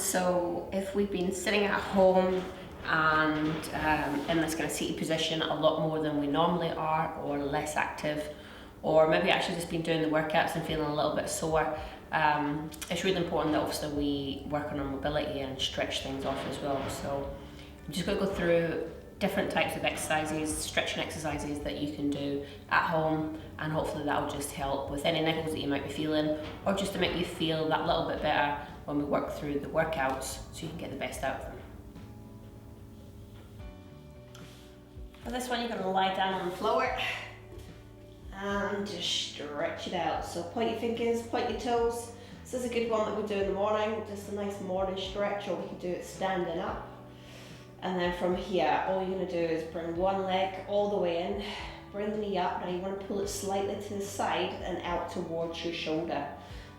So if we've been sitting at home and in this kind of seated position a lot more than we normally are, or less active, or maybe actually just been doing the workouts and feeling a little bit sore, it's really important that obviously we work on our mobility and stretch things off as well. So I'm just going to go through different types of exercises, stretching exercises that you can do at home, and hopefully that will just help with any niggles that you might be feeling, or just to make you feel that little bit better when we work through the workouts so you can get the best out of them. For this one, you're going to lie down on the floor and just stretch it out. So point your fingers, point your toes. This is a good one that we do in the morning, just a nice morning stretch, or we can do it standing up. And then from here, all you're going to do is bring one leg all the way in, bring the knee up. Now you want to pull it slightly to the side and out towards your shoulder.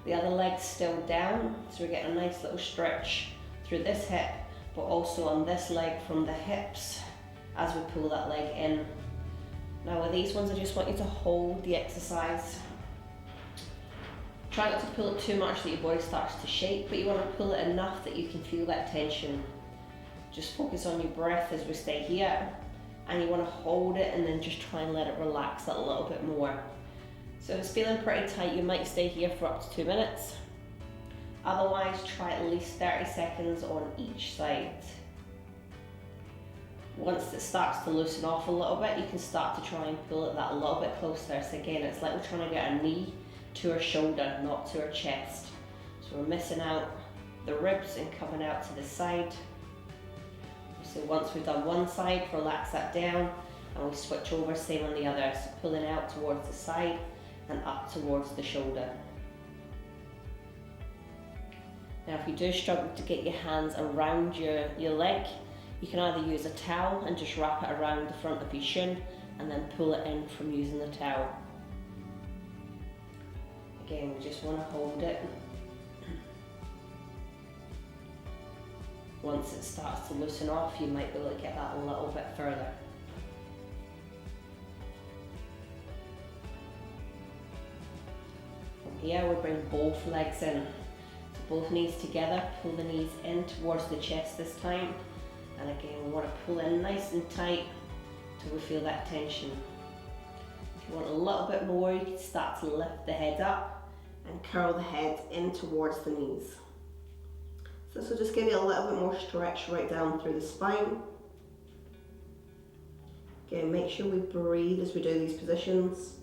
The other leg's still down, so we're getting a nice little stretch through this hip, but also on this leg from the hips as we pull that leg in. Now with these ones, I just want you to hold the exercise. Try not to pull it too much that your body starts to shake, but you want to pull it enough that you can feel that tension. Just focus on your breath as we stay here, and you want to hold it and then just try and let it relax a little bit more. So if it's feeling pretty tight, you might stay here for up to 2 minutes. Otherwise, try at least 30 seconds on each side. Once it starts to loosen off a little bit, you can start to try and pull it that a little bit closer. So again, it's like we're trying to get our knee to our shoulder, not to our chest. So we're missing out the ribs and coming out to the side. So once we've done one side, relax that down, and we switch over, same on the other. So pulling out towards the side and up towards the shoulder. Now if you do struggle to get your hands around your leg, you can either use a towel and just wrap it around the front of your shin and then pull it in from using the towel. Again, we just want to hold it. Once it starts to loosen off, you might be able to get that a little bit further. From here, we bring both legs in. So both knees together, pull the knees in towards the chest this time. And again, we want to pull in nice and tight till we feel that tension. If you want a little bit more, you can start to lift the head up and curl the head in towards the knees. So this will just give you a little bit more stretch right down through the spine. Again, make sure we breathe as we do these positions.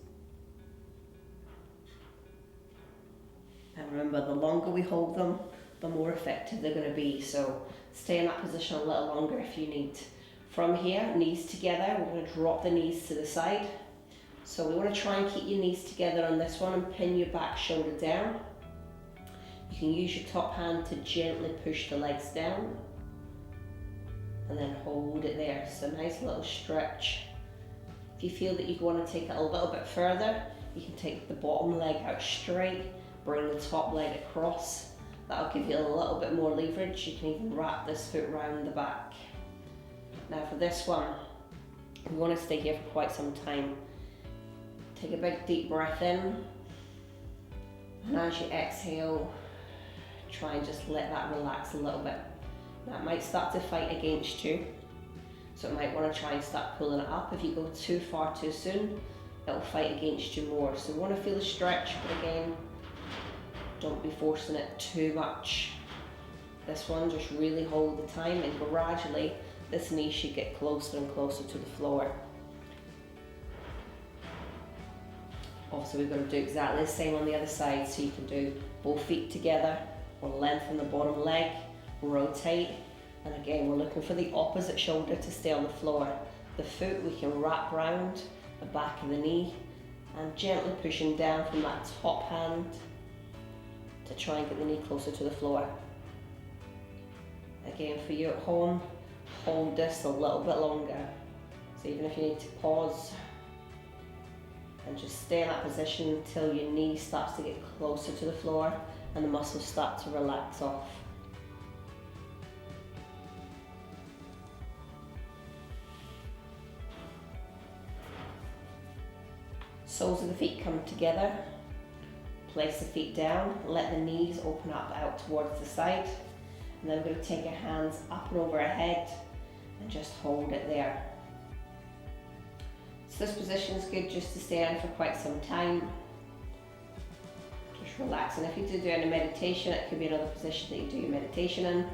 And remember, the longer we hold them, the more effective they're going to be. So stay in that position a little longer if you need. From here, knees together, we're going to drop the knees to the side. So we want to try and keep your knees together on this one and pin your back shoulder down. You can use your top hand to gently push the legs down and then hold it there. So nice little stretch. If you feel that you want to take it a little bit further, you can take the bottom leg out straight, bring the top leg across. That'll give you a little bit more leverage. You can even wrap this foot round the back. Now for this one, we want to stay here for quite some time. Take a big deep breath in, and as you exhale, try and just let that relax a little bit. That might start to fight against you, so you might want to try and start pulling it up. If you go too far too soon, it'll fight against you more. So we want to feel the stretch, but again, don't be forcing it too much. This one, just really hold the time, and gradually this knee should get closer and closer to the floor. Also, we're going to do exactly the same on the other side, so you can do both feet together, or lengthen the bottom leg, rotate, and again we're looking for the opposite shoulder to stay on the floor. The foot we can wrap round the back of the knee and gently pushing down from that top hand to try and get the knee closer to the floor. Again, for you at home, hold this a little bit longer. So even if you need to pause, and just stay in that position until your knee starts to get closer to the floor and the muscles start to relax off. Soles of the feet come together. Place the feet down, let the knees open up out towards the side, And then we're going to take our hands up and over our head and just hold it there. So this position is good just to stay in for quite some time. Just relax. And if you're doing a meditation, it could be another position that you do your meditation in.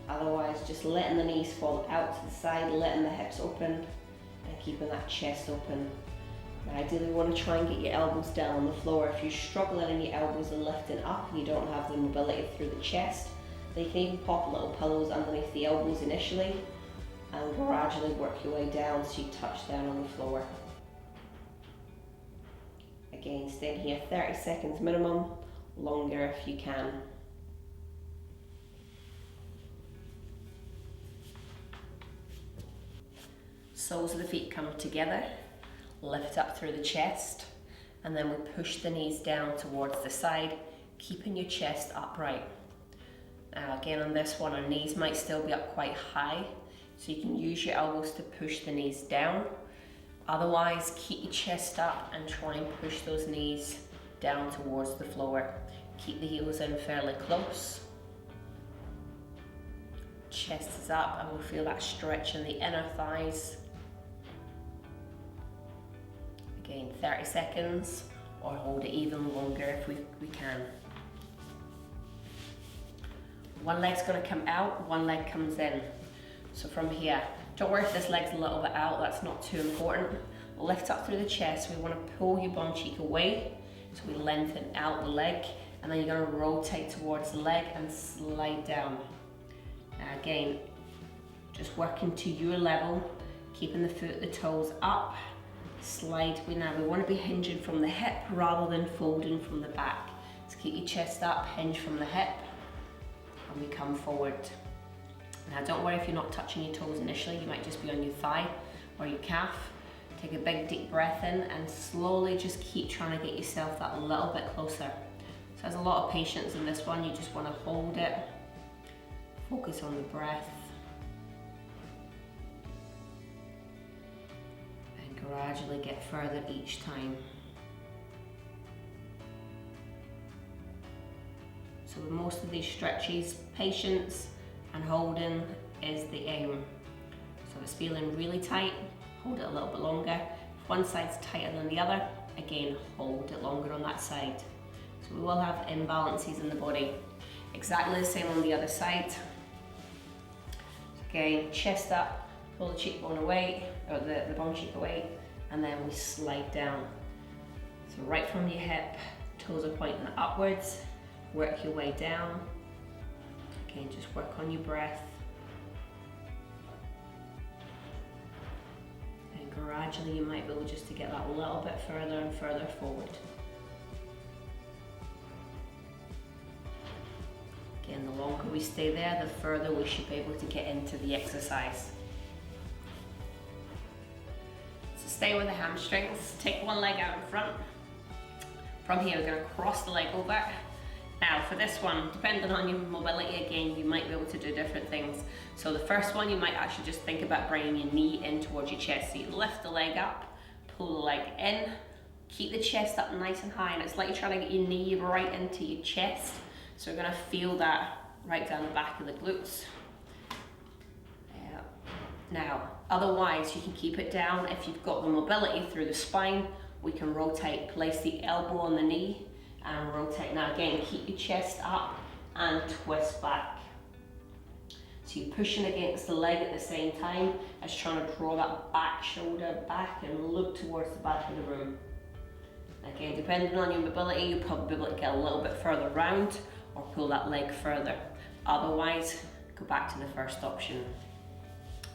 Otherwise, just letting the knees fall out to the side, letting the hips open, and keeping that chest open. And ideally, you want to try and get your elbows down on the floor. If you're struggling and your elbows are lifting up and you don't have the mobility through the chest, then you can even pop little pillows underneath the elbows initially and gradually work your way down so you touch down on the floor. Again, staying here 30 seconds minimum, longer if you can. Soles of the feet come together, lift up through the chest, and then we push the knees down towards the side, keeping your chest upright. Now again on this one, our knees might still be up quite high, so you can use your elbows to push the knees down. Otherwise, keep your chest up and try and push those knees down towards the floor. Keep the heels in fairly close. Chest is up and we'll feel that stretch in the inner thighs. Again, 30 seconds, or hold it even longer if we can. One leg's going to come out, one leg comes in. So from here, don't worry if this leg's a little bit out, that's not too important. Lift up through the chest, we want to pull your bum cheek away, so we lengthen out the leg, and then you're going to rotate towards the leg and slide down. Now again, just working to your level, keeping the foot, the toes up, slide. We want to be hinging from the hip rather than folding from the back. So keep your chest up, hinge from the hip, and we come forward. Now don't worry if you're not touching your toes initially, you might just be on your thigh or your calf. Take a big deep breath in and slowly just keep trying to get yourself that little bit closer. So there's a lot of patience in this one, you just want to hold it, focus on the breath, and gradually get further each time. So with most of these stretches, patience and holding is the aim. So if it's feeling really tight, hold it a little bit longer. If one side's tighter than the other, again, hold it longer on that side. So we will have imbalances in the body. Exactly the same on the other side. Again, chest up, pull the cheekbone away, or the bum cheek away, and then we slide down. So right from your hip, toes are pointing upwards, work your way down. Again, just work on your breath. And gradually you might be able just to get that a little bit further and further forward. Again, the longer we stay there, the further we should be able to get into the exercise. So stay with the hamstrings, take one leg out in front. From here, we're going to cross the leg over. Now for this one, depending on your mobility, again, you might be able to do different things. So the first one, you might actually just think about bringing your knee in towards your chest. So you lift the leg up, pull the leg in, keep the chest up nice and high, and it's like you're trying to get your knee right into your chest. So we're going to feel that right down the back of the glutes. Yeah. Now, otherwise you can keep it down. If you've got the mobility through the spine, we can rotate, place the elbow on the knee, and rotate. Now again, keep your chest up and twist back. So you're pushing against the leg at the same time as trying to draw that back shoulder back and look towards the back of the room. Again, depending on your mobility, you'll probably be able to get a little bit further round or pull that leg further. Otherwise, go back to the first option.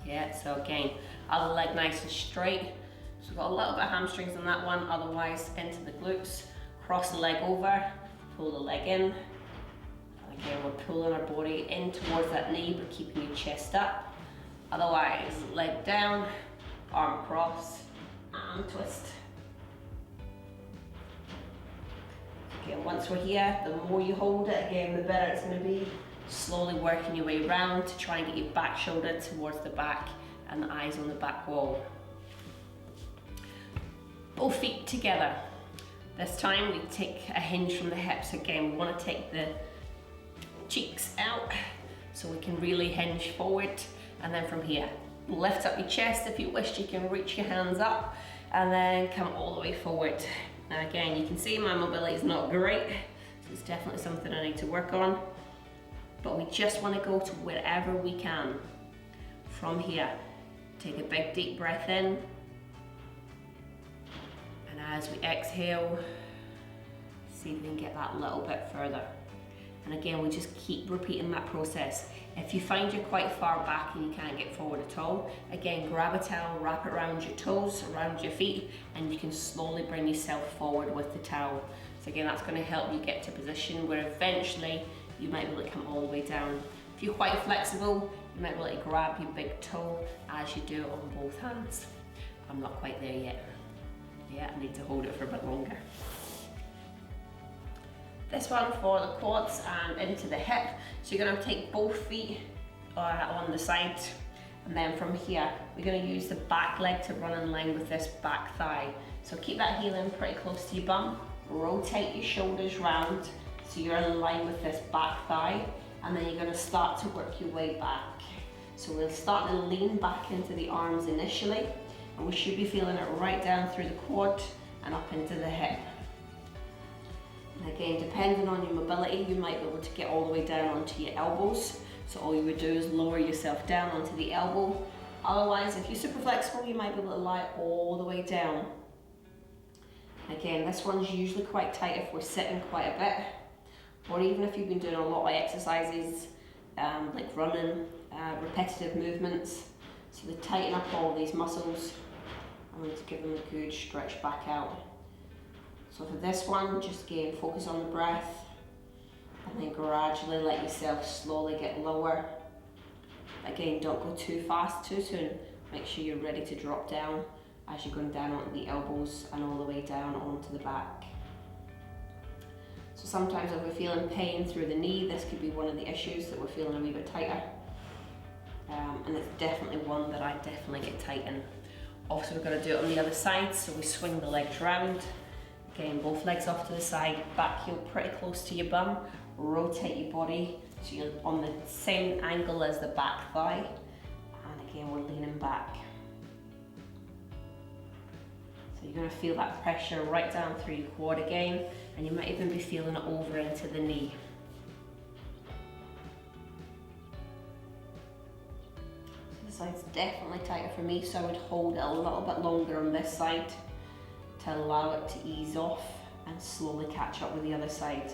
Yeah, so again, other leg nice and straight. So we've got a little bit of hamstrings on that one, otherwise into the glutes. Cross the leg over, pull the leg in. And again, we're pulling our body in towards that knee, but keeping your chest up. Otherwise, leg down, arm across, and twist. Again, once we're here, the more you hold it, again, the better it's going to be. Slowly working your way around to try and get your back shoulder towards the back and the eyes on the back wall. Both feet together. This time we take a hinge from the hips. Again, we want to take the cheeks out so we can really hinge forward. And then from here, lift up your chest. If you wish, you can reach your hands up and then come all the way forward. Now again, you can see my mobility is not great, so it's definitely something I need to work on. But we just want to go to wherever we can. From here, take a big deep breath in. And as we exhale, see if we can get that little bit further. And again, we just keep repeating that process. If you find you're quite far back and you can't get forward at all, again, grab a towel, wrap it around your toes, around your feet, and you can slowly bring yourself forward with the towel. So again, that's going to help you get to a position where eventually you might be able to come all the way down. If you're quite flexible, you might be able to grab your big toe as you do it on both hands. I'm not quite there yet. Yeah, I need to hold it for a bit longer. This one for the quads and into the hip. So you're going to take both feet on the side, and then from here we're going to use the back leg to run in line with this back thigh. So keep that heel in pretty close to your bum, rotate your shoulders round so you're in line with this back thigh, and then you're going to start to work your way back. So we'll start to lean back into the arms initially, and we should be feeling it right down through the quad and up into the hip. And again, depending on your mobility, you might be able to get all the way down onto your elbows. So all you would do is lower yourself down onto the elbow. Otherwise, if you're super flexible, you might be able to lie all the way down. Again, this one's usually quite tight if we're sitting quite a bit, or even if you've been doing a lot of exercises, like running, repetitive movements. So they tighten up all these muscles and to give them a good stretch back out. So for this one, just again, focus on the breath, and then gradually let yourself slowly get lower. Again, don't go too fast too soon. Make sure you're ready to drop down as you're going down onto the elbows and all the way down onto the back. So sometimes if we're feeling pain through the knee, this could be one of the issues, that we're feeling a wee bit tighter. And it's definitely one that I definitely get tight in. Also, we're going to do it on the other side, so we swing the legs round. Again, both legs off to the side, back heel pretty close to your bum, rotate your body so you're on the same angle as the back thigh, and again, we're leaning back. So you're going to feel that pressure right down through your quad again, and you might even be feeling it over into the knee. So this side's definitely tighter for me, so I would hold it a little bit longer on this side to allow it to ease off and slowly catch up with the other side.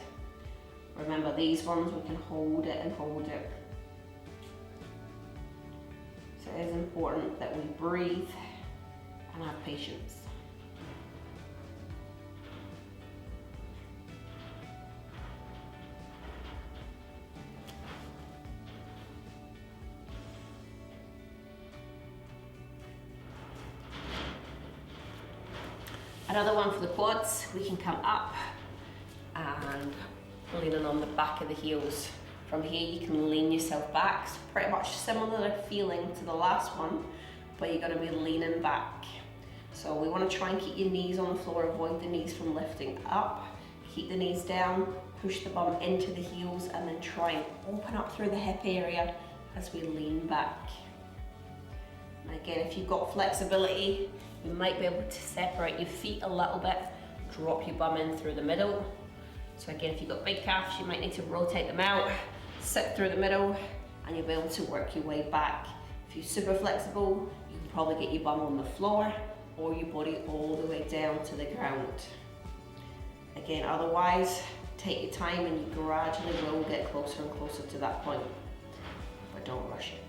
Remember, these ones we can hold it and hold it. So it is important that we breathe and have patience. Another one for the quads, we can come up and leaning on the back of the heels. From here you can lean yourself back, so pretty much similar feeling to the last one, but you're going to be leaning back. So we want to try and keep your knees on the floor, avoid the knees from lifting up, keep the knees down, push the bum into the heels, and then try and open up through the hip area as we lean back. And again, if you've got flexibility, you might be able to separate your feet a little bit, drop your bum in through the middle. So again, if you've got big calves, you might need to rotate them out, sit through the middle, and you'll be able to work your way back. If you're super flexible, you can probably get your bum on the floor or your body all the way down to the ground. Again, otherwise, take your time and you gradually will get closer and closer to that point, but don't rush it.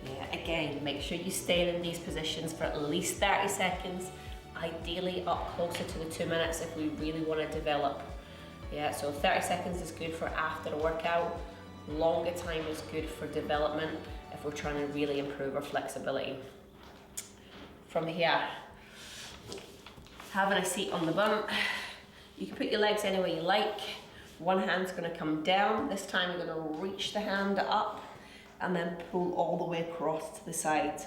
Yeah, again, make sure you stay in these positions for at least 30 seconds, ideally up closer to the 2 minutes if we really want to develop. Yeah, so 30 seconds is good for after a workout. Longer time is good for development if we're trying to really improve our flexibility. From here, having a seat on the bum, you can put your legs anywhere you like. One hand's going to come down. This time you're going to reach the hand up and then pull all the way across to the side.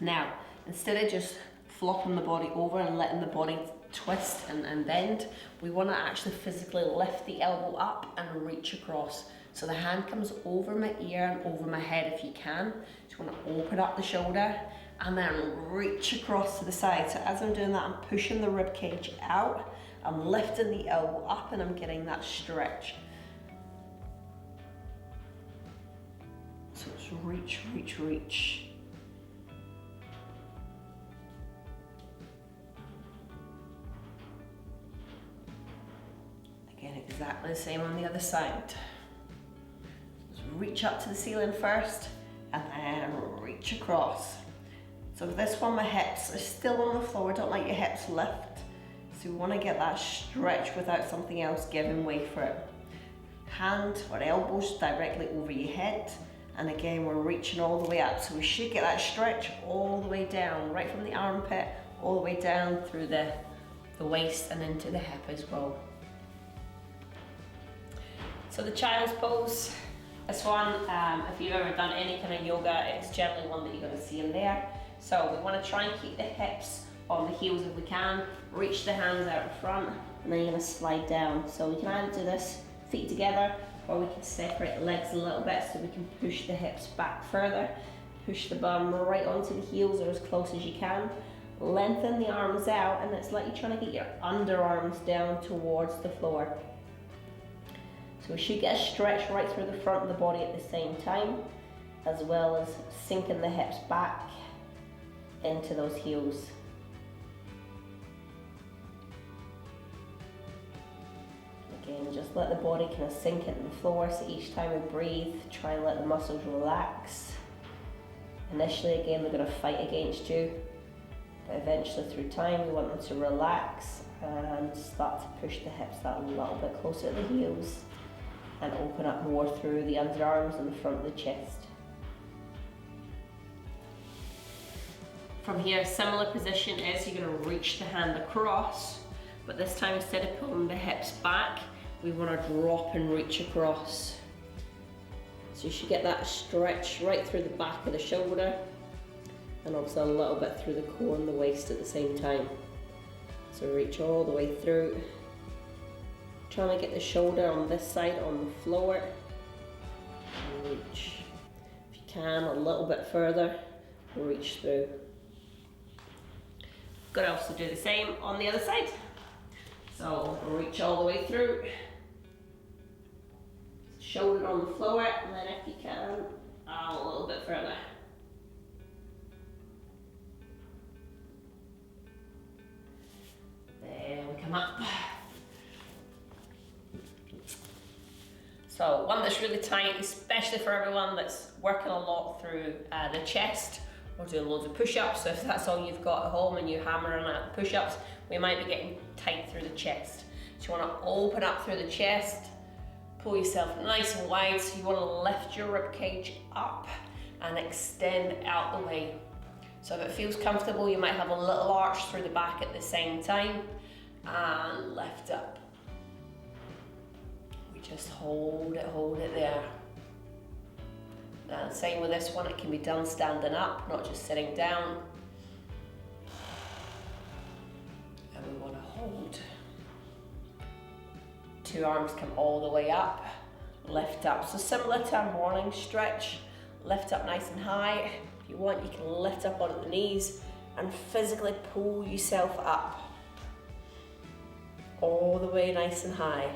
Now, instead of just flopping the body over and letting the body twist and bend, we want to actually physically lift the elbow up and reach across. So the hand comes over my ear and over my head if you can. Just want to open up the shoulder and then reach across to the side. So as I'm doing that, I'm pushing the rib cage out, I'm lifting the elbow up, and I'm getting that stretch. So it's reach, reach, reach. Again, exactly the same on the other side. Just reach up to the ceiling first, and then reach across. So with this one, my hips are still on the floor. Don't let your hips lift. So you want to get that stretch without something else giving way for it. Hand or elbows directly over your head. And again, we're reaching all the way up. So we should get that stretch all the way down, right from the armpit, all the way down through the waist and into the hip as well. So the child's pose, this one, if you've ever done any kind of yoga, it's generally one that you're going to see in there. So we want to try and keep the hips on the heels if we can, reach the hands out in front, and then you're going to slide down. So we can either do this feet together, or we can separate the legs a little bit so we can push the hips back further, push the bum right onto the heels or as close as you can, lengthen the arms out, and it's like you're trying to get your underarms down towards the floor. So we should get a stretch right through the front of the body at the same time, as well as sinking the hips back into those heels. Again, just let the body kind of sink into the floor, so each time we breathe, try and let the muscles relax. Initially, again, they're going to fight against you, but eventually through time, we want them to relax and start to push the hips that little bit closer to the heels and open up more through the underarms and the front of the chest. From here, similar position is you're going to reach the hand across, but this time instead of pulling the hips back, we want to drop and reach across. So you should get that stretch right through the back of the shoulder and also a little bit through the core and the waist at the same time. So reach all the way through. Trying to get the shoulder on this side on the floor. And reach. If you can, a little bit further, reach through. Could also do the same on the other side. So reach all the way through. Shoulder on the floor, and then if you can, a little bit further. There we come up. So one that's really tight, especially for everyone that's working a lot through the chest or doing loads of push-ups. So if that's all you've got at home and you're hammering at the push-ups, we might be getting tight through the chest. So you want to open up through the chest, pull yourself nice and wide, so you want to lift your rib cage up and extend out the way. So if it feels comfortable, you might have a little arch through the back at the same time, and lift up. We just hold it there. And same with this one, it can be done standing up, not just sitting down. And we want to hold. Two arms come all the way up, lift up. So similar to our morning stretch, lift up nice and high. If you want, you can lift up onto the knees and physically pull yourself up. All the way nice and high.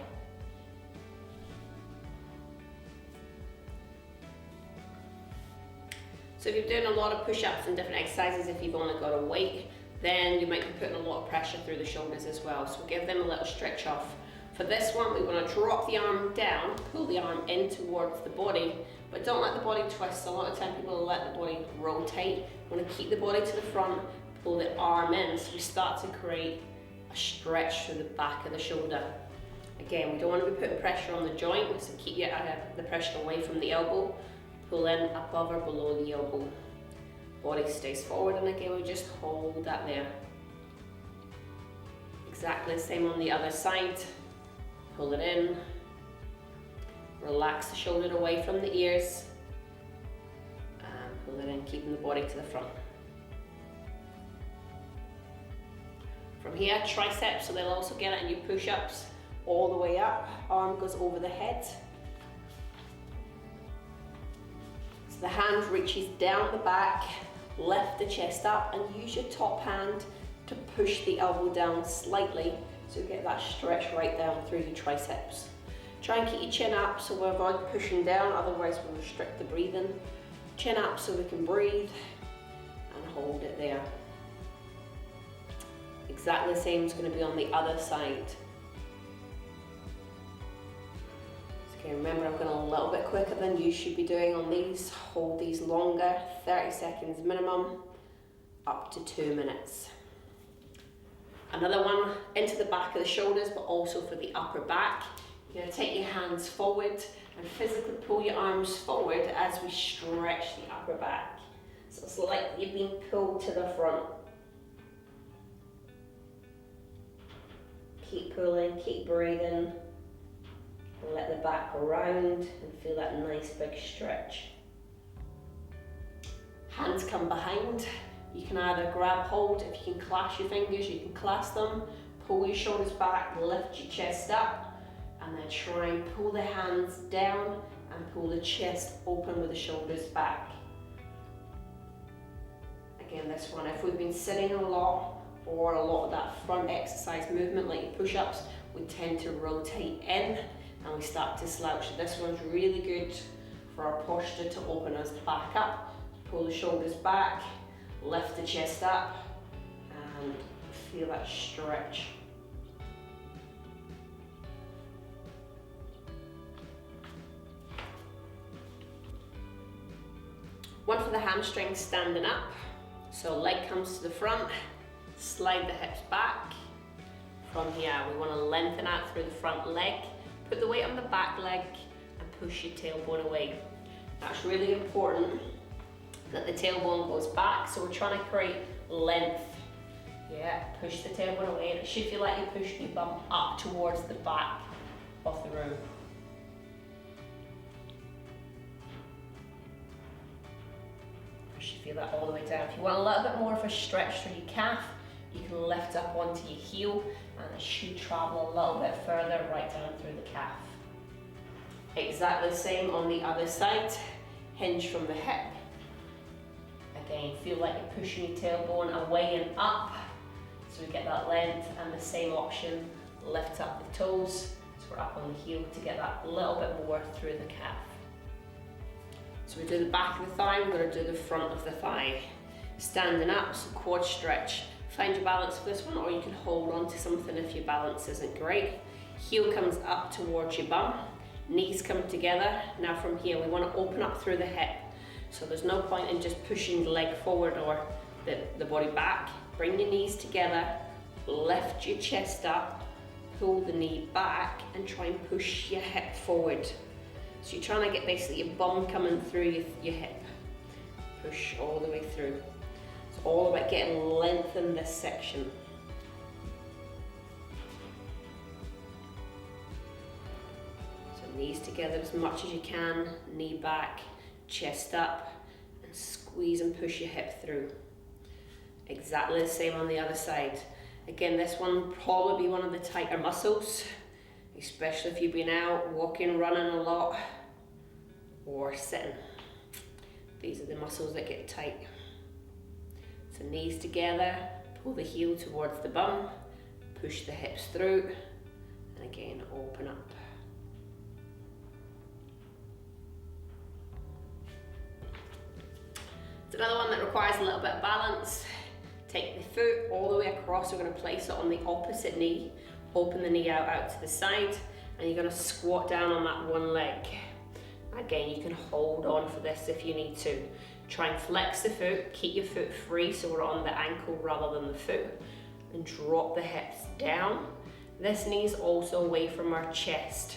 So if you're doing a lot of push-ups and different exercises, if you've only got a weight, then you might be putting a lot of pressure through the shoulders as well. So give them a little stretch off. For this one, we want to drop the arm down, pull the arm in towards the body, but don't let the body twist. A lot of time people let the body rotate. We want to keep the body to the front, pull the arm in, so we start to create a stretch through the back of the shoulder. Again, we don't want to be putting pressure on the joint, so keep the pressure away from the elbow. Pull in above or below the elbow. Body stays forward, and again, we just hold that there. Exactly the same on the other side. Pull it in, relax the shoulder away from the ears, and pull it in, keeping the body to the front. From here, triceps, so they'll also get it in your push-ups, all the way up, arm goes over the head, So the hand reaches down the back, lift the chest up, and use your top hand to push the elbow down slightly so you get that stretch right down through your triceps. Try and keep your chin up so we avoid pushing down, otherwise we'll restrict the breathing. Chin up so we can breathe and hold it there. Exactly the same is going to be on the other side. Okay, remember I'm going a little bit quicker than you should be doing on these. Hold these longer, 30 seconds minimum, up to 2 minutes. Another one into the back of the shoulders, but also for the upper back. You're going to take your hands forward and physically pull your arms forward as we stretch the upper back. So it's like you're being pulled to the front. Keep pulling, keep breathing. Let the back go round and feel that nice big stretch. Hands come behind. You can either grab hold, if you can clasp your fingers, you can clasp them. Pull your shoulders back, lift your chest up, and then try and pull the hands down and pull the chest open with the shoulders back. Again, this one, if we've been sitting a lot or a lot of that front exercise movement like your push-ups, we tend to rotate in and we start to slouch. This one's really good for our posture to open us back up. Pull the shoulders back, lift the chest up, and feel that stretch. One for the hamstrings, standing up. So leg comes to the front, slide the hips back. From here, we want to lengthen out through the front leg. Put the weight on the back leg and push your tailbone away. That's really important that the tailbone goes back, so we're trying to create length. Yeah, push the tailbone away, and it should feel like you're pushing your bum up towards the back of the room. Feel that all the way down. If you want a little bit more of a stretch through your calf, you can lift up onto your heel and it should travel a little bit further right down through the calf. Exactly the same on the other side. Hinge from the hip. Again, feel like you're pushing your tailbone away and up so we get that length, and the same option, lift up the toes so we're up on the heel to get that little bit more through the calf. So we do the back of the thigh, we're going to do the front of the thigh. Standing up, so quad stretch. Find your balance for this one, or you can hold on to something if your balance isn't great. Heel comes up towards your bum, knees come together. Now from here, we want to open up through the hip. So there's no point in just pushing the leg forward or the body back. Bring your knees together, lift your chest up, pull the knee back, and try and push your hip forward. So you're trying to get basically your bum coming through your hip. Push all the way through. It's all about getting length in this section. So knees together as much as you can, knee back, chest up, and squeeze and push your hip through. Exactly the same on the other side. Again, this one will probably be one of the tighter muscles, especially if you've been out walking, running a lot, or sitting. These are the muscles that get tight. So knees together, pull the heel towards the bum, push the hips through, and again, open up. It's another one that requires a little bit of balance. Take the foot all the way across. We're going to place it on the opposite knee. Open the knee out to the side, and you're going to squat down on that one leg. Again, you can hold on for this if you need to. Try and flex the foot, keep your foot free so we're on the ankle rather than the foot, and drop the hips down. This knee is also away from our chest.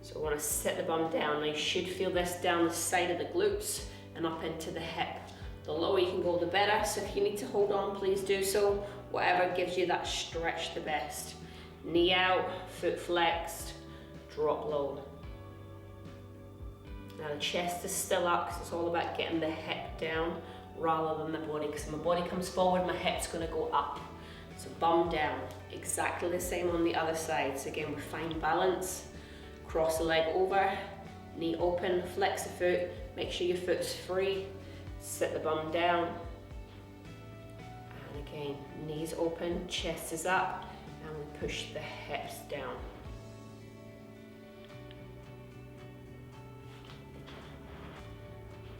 So we want to sit the bum down. Now you should feel this down the side of the glutes and up into the hip. The lower you can go, the better. So if you need to hold on, please do so. Whatever gives you that stretch the best. Knee out, foot flexed, drop low. Now the chest is still up because it's all about getting the hip down rather than the body. Because if my body comes forward, my hip's going to go up. So bum down. Exactly the same on the other side. So again, we find balance. Cross the leg over, knee open, flex the foot, Make sure your foot's free. Sit the bum down. And again, knees open, chest is up, and we push the hips down.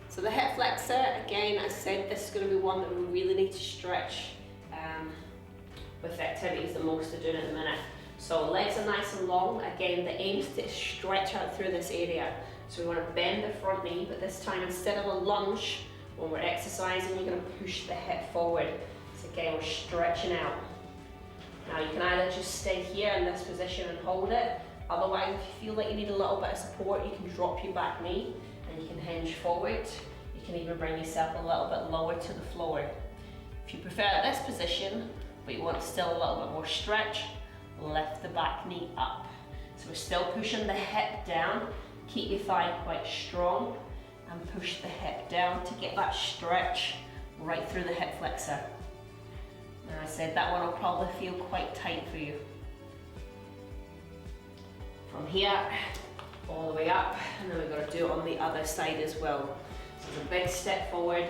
So the hip flexor, again, I said this is going to be one that we really need to stretch with the activities that most are doing at the minute. So legs are nice and long. Again, the aim is to stretch out through this area. So we want to bend the front knee, but this time instead of a lunge, when we're exercising, we're going to push the hip forward. So again, we're stretching out. Now you can either just stay here in this position and hold it. Otherwise, if you feel like you need a little bit of support, you can drop your back knee and you can hinge forward. You can even bring yourself a little bit lower to the floor. If you prefer this position, but you want still a little bit more stretch, lift the back knee up. So we're still pushing the hip down. Keep your thigh quite strong and push the hip down to get that stretch right through the hip flexor. And I said that one will probably feel quite tight for you. From here, all the way up, and then we've got to do it on the other side as well. So it's a big step forward,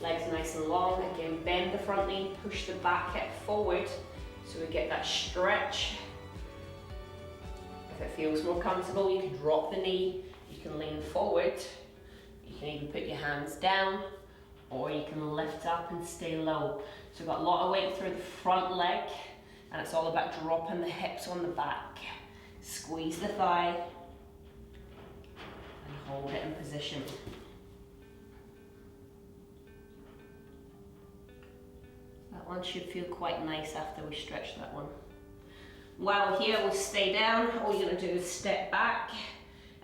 legs nice and long. Again, bend the front knee, push the back hip forward so we get that stretch. If it feels more comfortable, you can drop the knee, you can lean forward, you can even put your hands down, or you can lift up and stay low. So we've got a lot of weight through the front leg, and it's all about dropping the hips on the back. Squeeze the thigh, and hold it in position. That one should feel quite nice after we stretch that one. While we're here, we'll stay down. All you're going to do is step back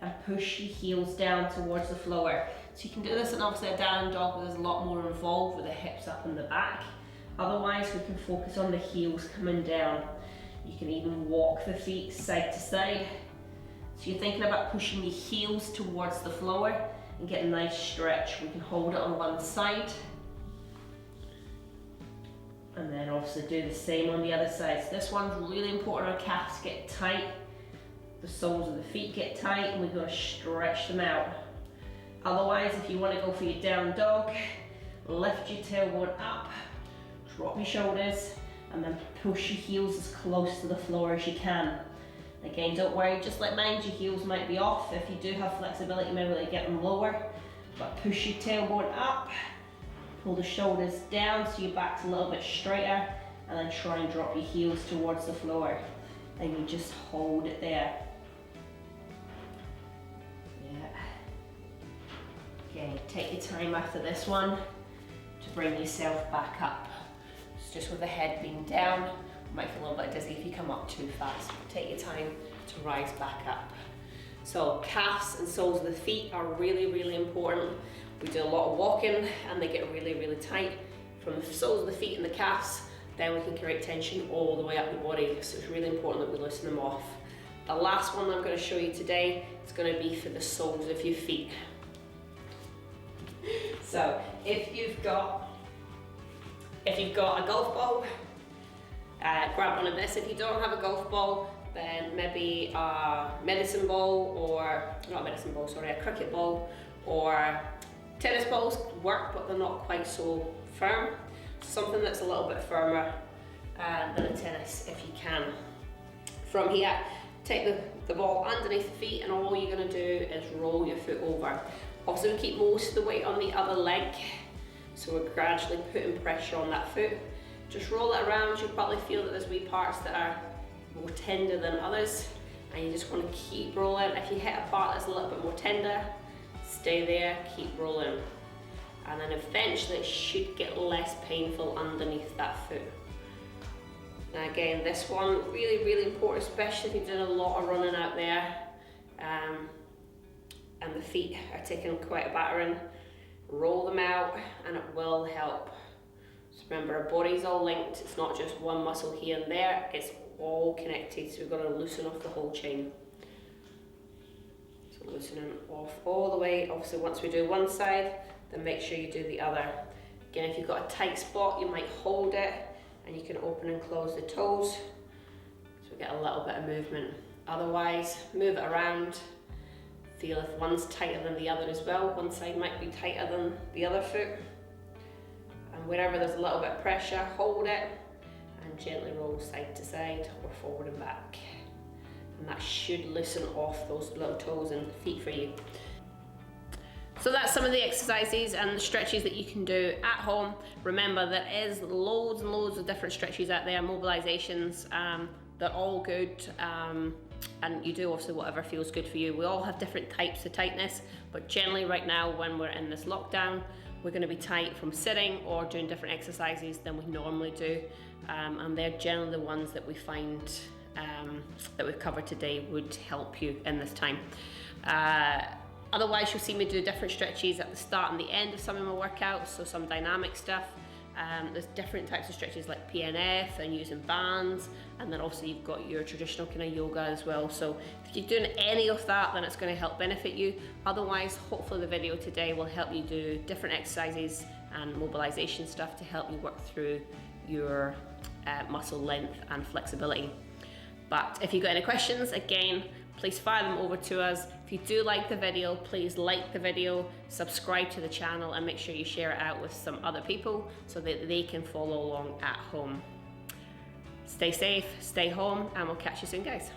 and push your heels down towards the floor. So you can do this in obviously a down dog where there's a lot more involved with the hips up and the back. Otherwise, we can focus on the heels coming down. You can even walk the feet side to side. So you're thinking about pushing your heels towards the floor and get a nice stretch. We can hold it on one side. And then obviously do the same on the other side. So this one's really important. Our calves get tight, the soles of the feet get tight, and we've got to stretch them out. Otherwise, if you want to go for your down dog, lift your tailbone up, drop your shoulders, and then push your heels as close to the floor as you can. Again, don't worry, just like mine, your heels might be off. If you do have flexibility, maybe they get them lower, but push your tailbone up. Pull the shoulders down so your back's a little bit straighter, and then try and drop your heels towards the floor. And you just hold it there. Yeah. Okay, take your time after this one to bring yourself back up. It's just with the head being down, you might feel a little bit dizzy if you come up too fast. Take your time to rise back up. So calves and soles of the feet are really, really important. We do a lot of walking and they get really, really tight. From the soles of the feet and the calves, then we can create tension all the way up the body. So it's really important that we loosen them off. The last one I'm going to show you today is going to be for the soles of your feet. So if you've got a golf ball, grab one of this. If you don't have a golf ball, then maybe a medicine ball, or not a medicine ball, sorry, a cricket ball, or tennis balls work, but they're not quite so firm. Something that's a little bit firmer than a tennis if you can. From here, take the ball underneath the feet, and all you're going to do is roll your foot over. Obviously, we keep most of the weight on the other leg, so we're gradually putting pressure on that foot. Just roll it around. You'll probably feel that there's wee parts that are more tender than others, and you just want to keep rolling. If you hit a part that's a little bit more tender, stay there, keep rolling. And then eventually it should get less painful underneath that foot. Now again, this one, really, really important, especially if you're doing a lot of running out there, and the feet are taking quite a battering. Roll them out and it will help. So remember, our body's all linked. It's not just one muscle here and there, it's all connected, so we've got to loosen off the whole chain. So loosening off all the way. Obviously, once we do one side, then make sure you do the other. Again, if you've got a tight spot, you might hold it and you can open and close the toes, so we get a little bit of movement. Otherwise, move it around, Feel if one's tighter than the other as well. One side might be tighter than the other foot. And wherever there's a little bit of pressure, hold it and gently roll side to side or forward and back. And that should loosen off those little toes and feet for you. So that's some of the exercises and the stretches that you can do at home. Remember, there is loads and loads of different stretches out there, mobilizations, they're all good. And you do also whatever feels good for you. We all have different types of tightness, but generally right now when we're in this lockdown, we're going to be tight from sitting or doing different exercises than we normally do. And they're generally the ones that we find that we've covered today would help you in this time. Otherwise, you'll see me do different stretches at the start and the end of some of my workouts, so some dynamic stuff. There's different types of stretches like PNF and using bands, and then also you've got your traditional kind of yoga as well. So if you're doing any of that, then it's going to help benefit you. Otherwise, hopefully the video today will help you do different exercises and mobilization stuff to help you work through your muscle length and flexibility. But if you've got any questions, again, please fire them over to us. If you do like the video, please like the video, subscribe to the channel, and make sure you share it out with some other people so that they can follow along at home. Stay safe, stay home, and we'll catch you soon, guys.